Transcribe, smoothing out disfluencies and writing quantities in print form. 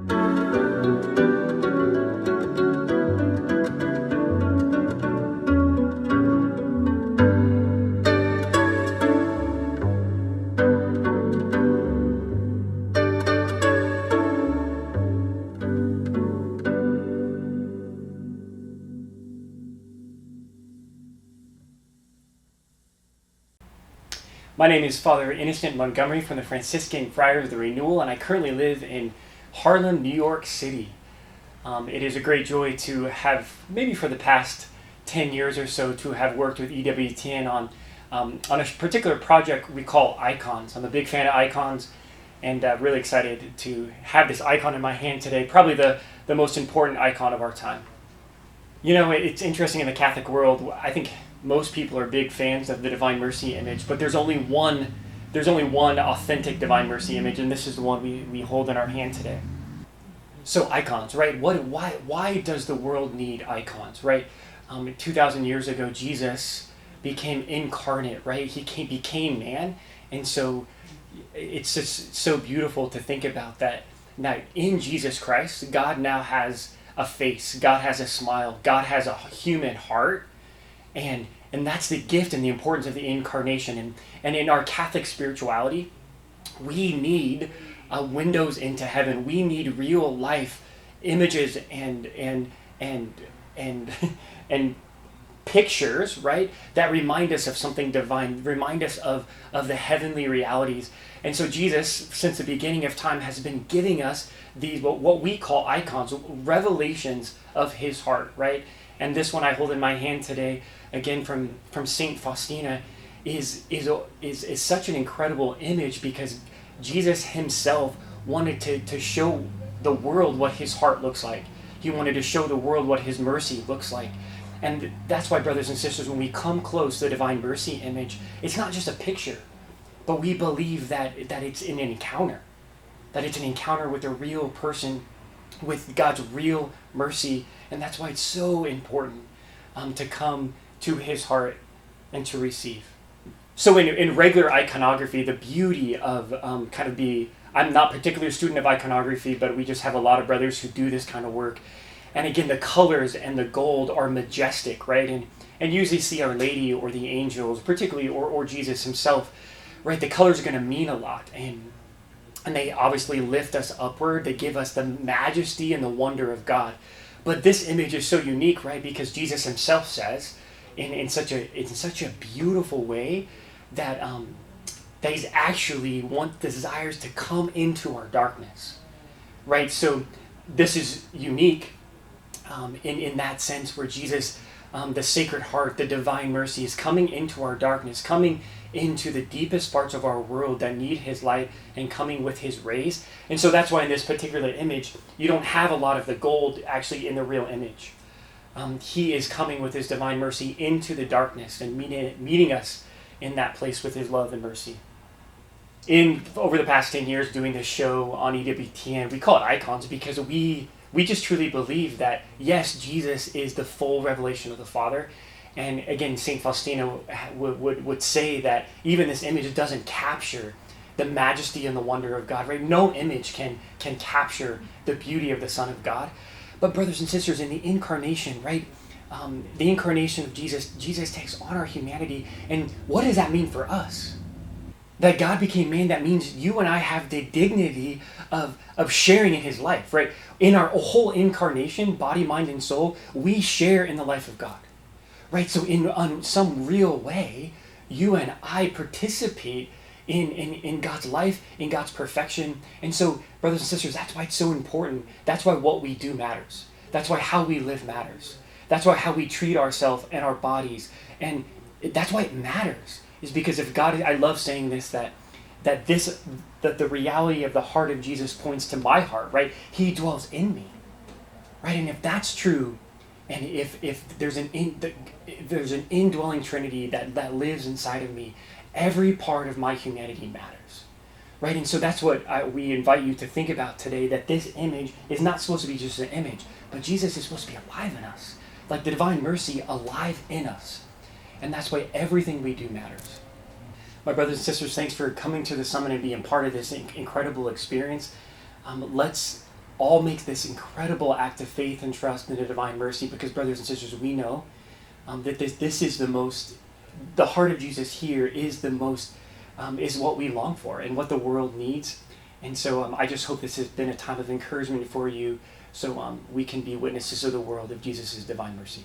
My name is Father Innocent Montgomery from the Franciscan Friar of the Renewal, and I currently live in Harlem, New York City. It is a great joy to have, maybe for the past 10 years or so, to have worked with EWTN on a particular project we call Icons. I'm a big fan of icons, and really excited to have this icon in my hand today, probably the most important icon of our time. You know, it's interesting in the Catholic world. I think most people are big fans of the Divine Mercy image, but there's only one authentic Divine Mercy image, and this is the one we hold in our hand today. So icons, right? Why does the world need icons, right? 2,000 years ago, Jesus became incarnate, right? He became man, and so it's just so beautiful to think about that. Now, in Jesus Christ, God now has a face, God has a smile, God has a human heart, and that's the gift and the importance of the incarnation. And in our Catholic spirituality, we need windows into heaven. We need real life images and pictures, right, that remind us of something divine, remind us of the heavenly realities. And so Jesus, since the beginning of time, has been giving us these what we call icons, revelations of his heart, right? And this one I hold in my hand today, again from Saint Faustina, is such an incredible image, because Jesus himself wanted to show the world what his heart looks like. He wanted to show the world what his mercy looks like. And that's why, brothers and sisters, when we come close to the Divine Mercy image, it's not just a picture, but we believe that it's an encounter, that it's an encounter with a real person, with God's real mercy. And that's why it's so important to come to his heart and to receive. So in regular iconography, the beauty of I'm not particularly a student of iconography, but we just have a lot of brothers who do this kind of work. And again, the colors and the gold are majestic, right? And usually see Our Lady or the angels, particularly, or Jesus himself, right? The colors are going to mean a lot. And they obviously lift us upward. They give us the majesty and the wonder of God. But this image is so unique, right? Because Jesus himself says, in such a beautiful way, that he's actually desires to come into our darkness, right? So this is unique in that sense, where Jesus, the Sacred Heart, the Divine Mercy, is coming into our darkness, coming into the deepest parts of our world that need his light, and coming with his rays. And so that's why in this particular image, you don't have a lot of the gold actually in the real image. He is coming with his Divine Mercy into the darkness and meeting us in that place with his love and mercy. Over the past 10 years doing this show on EWTN, we call it Icons because we just truly believe that, yes, Jesus is the full revelation of the Father. And again, St. Faustina would say that even this image doesn't capture the majesty and the wonder of God, right? No image can capture the beauty of the Son of God. But brothers and sisters, in the incarnation, right? The incarnation of Jesus takes on our humanity. And what does that mean for us? That God became man, that means you and I have the dignity of sharing in his life, right? In our whole incarnation, body, mind, and soul, we share in the life of God, right? So on some real way, you and I participate in God's life, in God's perfection. And so, brothers and sisters, that's why it's so important. That's why what we do matters. That's why how we live matters. That's why how we treat ourselves and our bodies. And that's why it matters. Is because if God, I love saying this, that the reality of the heart of Jesus points to my heart, right? He dwells in me, right? And if that's true, and if there's an indwelling Trinity that lives inside of me, every part of my humanity matters, right? And so that's what we invite you to think about today, that this image is not supposed to be just an image, but Jesus is supposed to be alive in us, like the Divine Mercy alive in us. And that's why everything we do matters. My brothers and sisters, thanks for coming to the summit and being part of this incredible experience. Let's all makes this incredible act of faith and trust in a divine mercy, because brothers and sisters, we know that this is the heart of Jesus here is the most, is what we long for and what the world needs. And so I just hope this has been a time of encouragement for you, so we can be witnesses of the world of Jesus' divine mercy.